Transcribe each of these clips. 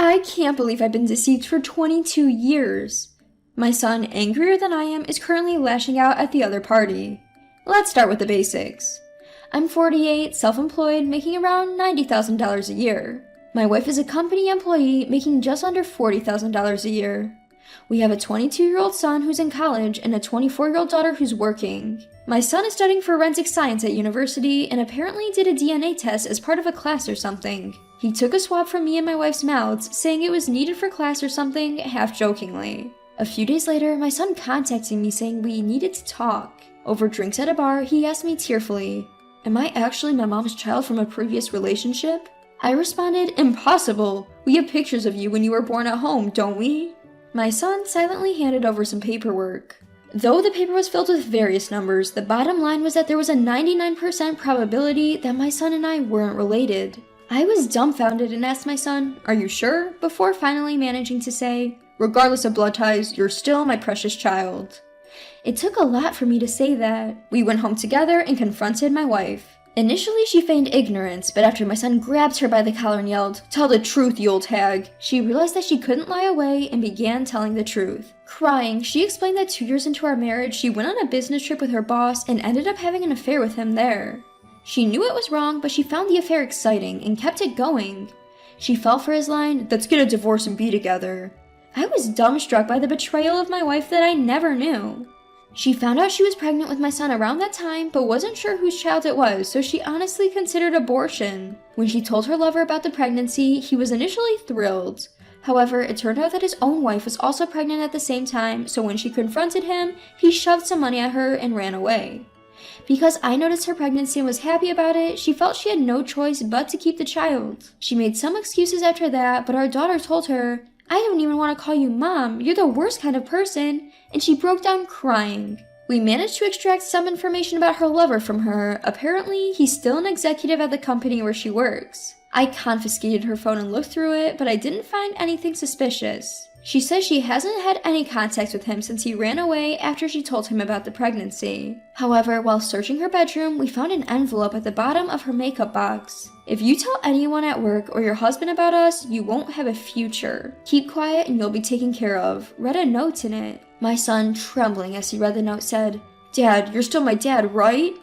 I can't believe I've been deceived for 22 years. My son, angrier than I am, is currently lashing out at the other party. Let's start with the basics. I'm 48, self-employed, making around $90,000 a year. My wife is a company employee making just under $40,000 a year. We have a 22-year-old son who's in college and a 24-year-old daughter who's working. My son is studying forensic science at university and apparently did a DNA test as part of a class or something. He took a swab from me and my wife's mouths, saying it was needed for class or something, half-jokingly. A few days later, my son contacted me saying we needed to talk. Over drinks at a bar, he asked me tearfully, "Am I actually my mom's child from a previous relationship?" I responded, "Impossible! We have pictures of you when you were born at home, don't we?" My son silently handed over some paperwork. Though the paper was filled with various numbers, the bottom line was that there was a 99% probability that my son and I weren't related. I was dumbfounded and asked my son, "Are you sure?" before finally managing to say, "Regardless of blood ties, you're still my precious child." It took a lot for me to say that. We went home together and confronted my wife. Initially, she feigned ignorance, but after my son grabbed her by the collar and yelled, "Tell the truth, you old hag," she realized that she couldn't lie away and began telling the truth. Crying, she explained that 2 years into our marriage, she went on a business trip with her boss and ended up having an affair with him there. She knew it was wrong, but she found the affair exciting and kept it going. She fell for his line, "Let's get a divorce and be together." I was dumbstruck by the betrayal of my wife that I never knew. She found out she was pregnant with my son around that time, but wasn't sure whose child it was, so she honestly considered abortion. When she told her lover about the pregnancy, he was initially thrilled. However, it turned out that his own wife was also pregnant at the same time, so when she confronted him, he shoved some money at her and ran away. Because I noticed her pregnancy and was happy about it, she felt she had no choice but to keep the child. She made some excuses after that, but our daughter told her, "I don't even want to call you mom, you're the worst kind of person," and she broke down crying. We managed to extract some information about her lover from her. Apparently, he's still an executive at the company where she works. I confiscated her phone and looked through it, but I didn't find anything suspicious. She says she hasn't had any contact with him since he ran away after she told him about the pregnancy. However, while searching her bedroom, we found an envelope at the bottom of her makeup box. "If you tell anyone at work or your husband about us, you won't have a future. Keep quiet and you'll be taken care of," read a note in it. My son, trembling as he read the note, said, "Dad, you're still my dad, right?"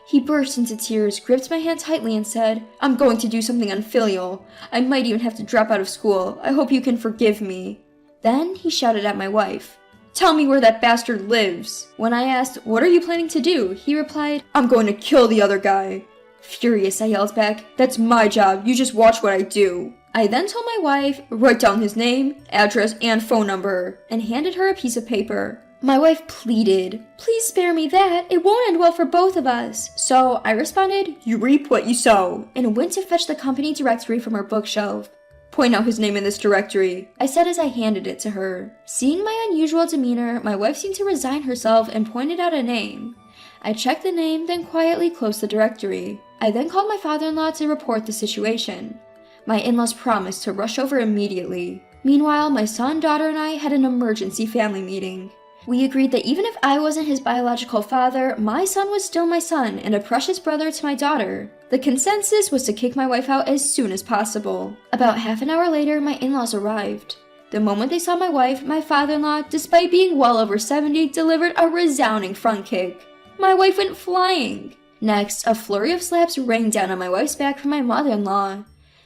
He burst into tears, gripped my hand tightly, and said, "I'm going to do something unfilial. I might even have to drop out of school. I hope you can forgive me." Then he shouted at my wife, "Tell me where that bastard lives." When I asked, "What are you planning to do?" he replied, "I'm going to kill the other guy." Furious, I yelled back, "That's my job. You just watch what I do." I then told my wife, "Write down his name, address, and phone number," and handed her a piece of paper. My wife pleaded, "Please spare me that. It won't end well for both of us." So I responded, "You reap what you sow," and went to fetch the company directory from her bookshelf. "Point out his name in this directory," I said as I handed it to her. Seeing my unusual demeanor, my wife seemed to resign herself and pointed out a name. I checked the name, then quietly closed the directory. I then called my father-in-law to report the situation. My in-laws promised to rush over immediately. Meanwhile, my son, daughter, and I had an emergency family meeting. We agreed that even if I wasn't his biological father, my son was still my son and a precious brother to my daughter. The consensus was to kick my wife out as soon as possible. About half an hour later, my in-laws arrived. The moment they saw my wife, my father-in-law, despite being well over 70, delivered a resounding front kick. My wife went flying. Next, a flurry of slaps rained down on my wife's back from my mother-in-law.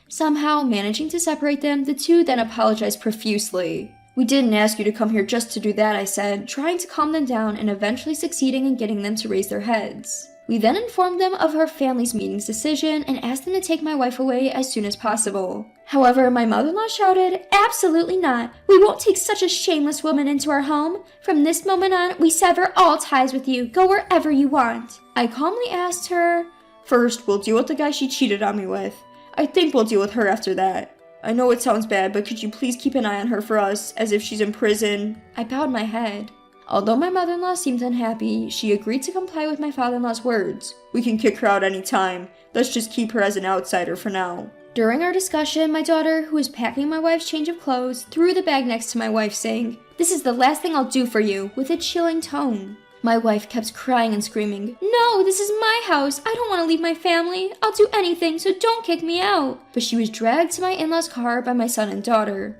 Somehow, managing to separate them, the two then apologized profusely. "We didn't ask you to come here just to do that," I said, trying to calm them down and eventually succeeding in getting them to raise their heads. We then informed them of our family's meeting's decision and asked them to take my wife away as soon as possible. However, my mother-in-law shouted, "Absolutely not! We won't take such a shameless woman into our home. From this moment on, we sever all ties with you. Go wherever you want." I calmly asked her, "First, we'll deal with the guy she cheated on me with. I think we'll deal with her after that. I know it sounds bad, but could you please keep an eye on her for us, as if she's in prison?" I bowed my head. Although my mother-in-law seemed unhappy, she agreed to comply with my father-in-law's words. "We can kick her out any time. Let's just keep her as an outsider for now." During our discussion, my daughter, who was packing my wife's change of clothes, threw the bag next to my wife, saying, "This is the last thing I'll do for you," with a chilling tone. My wife kept crying and screaming, "No, this is my house. I don't want to leave my family. I'll do anything, so don't kick me out." But she was dragged to my in-laws' car by my son and daughter.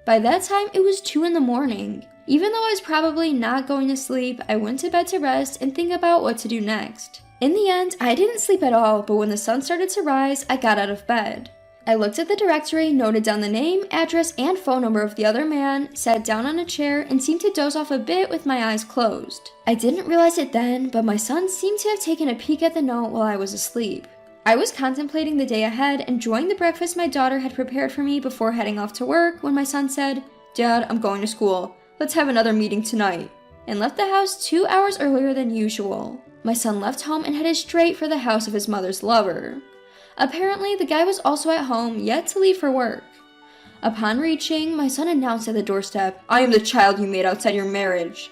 By that time, it was 2 in the morning. Even though I was probably not going to sleep, I went to bed to rest and think about what to do next. In the end, I didn't sleep at all, but when the sun started to rise, I got out of bed. I looked at the directory, noted down the name, address, and phone number of the other man, sat down on a chair, and seemed to doze off a bit with my eyes closed. I didn't realize it then, but my son seemed to have taken a peek at the note while I was asleep. I was contemplating the day ahead, enjoying the breakfast my daughter had prepared for me before heading off to work, when my son said, "Dad, I'm going to school. Let's have another meeting tonight," and left the house 2 hours earlier than usual. My son left home and headed straight for the house of his mother's lover. Apparently, the guy was also at home, yet to leave for work. Upon reaching, my son announced at the doorstep, "I am the child you made outside your marriage."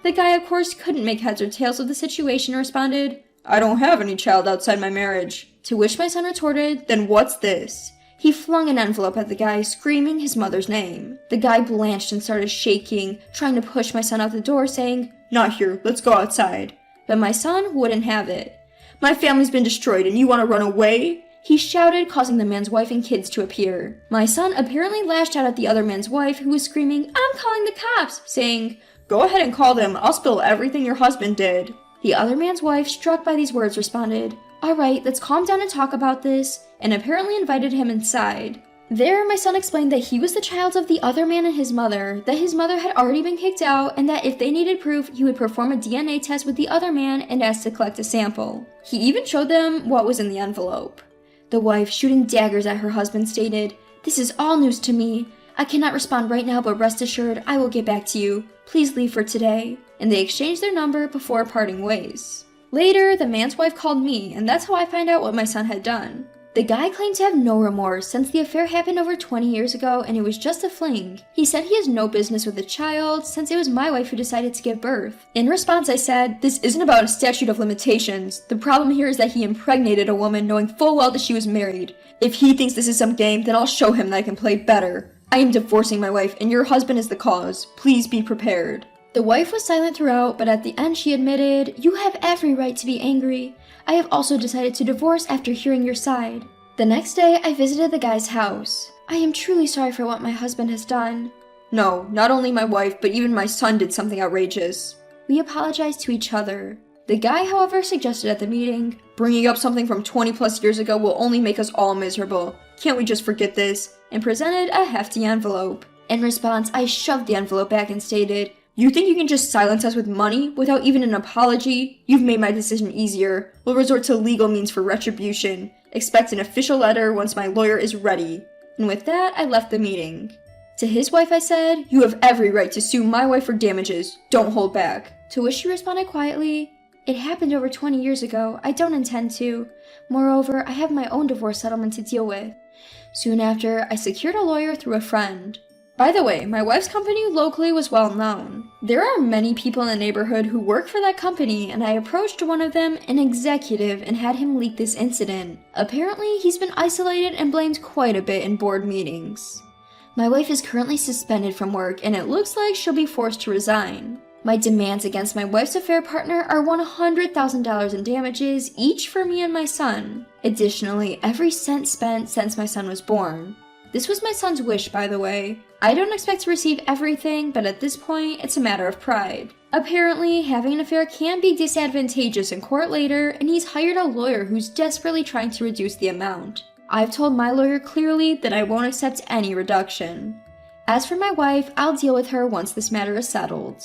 The guy, of course, couldn't make heads or tails of the situation and responded, "I don't have any child outside my marriage." To which my son retorted, "Then what's this?" He flung an envelope at the guy, screaming his mother's name. The guy blanched and started shaking, trying to push my son out the door, saying, "Not here, let's go outside." But my son wouldn't have it. "My family's been destroyed and you want to run away?" he shouted, causing the man's wife and kids to appear. My son apparently lashed out at the other man's wife, who was screaming, "I'm calling the cops," saying, "Go ahead and call them, I'll spill everything your husband did." The other man's wife, struck by these words, responded, "All right, let's calm down and talk about this," and apparently invited him inside. There, my son explained that he was the child of the other man and his mother, that his mother had already been kicked out, and that if they needed proof, he would perform a DNA test with the other man and ask to collect a sample. He even showed them what was in the envelope. The wife, shooting daggers at her husband, stated, "This is all news to me. I cannot respond right now, but rest assured, I will get back to you. Please leave for today." And they exchanged their number before parting ways. Later, the man's wife called me, and that's how I found out what my son had done. The guy claimed to have no remorse since the affair happened over 20 years ago and it was just a fling. He said he has no business with the child since it was my wife who decided to give birth. In response, I said, "This isn't about a statute of limitations. The problem here is that he impregnated a woman knowing full well that she was married. If he thinks this is some game, then I'll show him that I can play better. I am divorcing my wife and your husband is the cause. Please be prepared." The wife was silent throughout, but at the end she admitted, "You have every right to be angry. I have also decided to divorce after hearing your side." The next day, I visited the guy's house. "I am truly sorry for what my husband has done." "No, not only my wife, but even my son did something outrageous." We apologized to each other. The guy, however, suggested at the meeting, "Bringing up something from 20 plus years ago will only make us all miserable. Can't we just forget this?" and presented a hefty envelope. In response, I shoved the envelope back and stated, "You think you can just silence us with money without even an apology? You've made my decision easier. We'll resort to legal means for retribution. Expect an official letter once my lawyer is ready." And with that, I left the meeting. To his wife, I said, "You have every right to sue my wife for damages. Don't hold back." To which she responded quietly, "It happened over 20 years ago. I don't intend to. Moreover, I have my own divorce settlement to deal with." Soon after, I secured a lawyer through a friend. By the way, my wife's company locally was well known. There are many people in the neighborhood who work for that company, and I approached one of them, an executive, and had him leak this incident. Apparently, he's been isolated and blamed quite a bit in board meetings. My wife is currently suspended from work, and it looks like she'll be forced to resign. My demands against my wife's affair partner are $100,000 in damages, each for me and my son. Additionally, every cent spent since my son was born. This was my son's wish, by the way. I don't expect to receive everything, but at this point, it's a matter of pride. Apparently, having an affair can be disadvantageous in court later, and he's hired a lawyer who's desperately trying to reduce the amount. I've told my lawyer clearly that I won't accept any reduction. As for my wife, I'll deal with her once this matter is settled.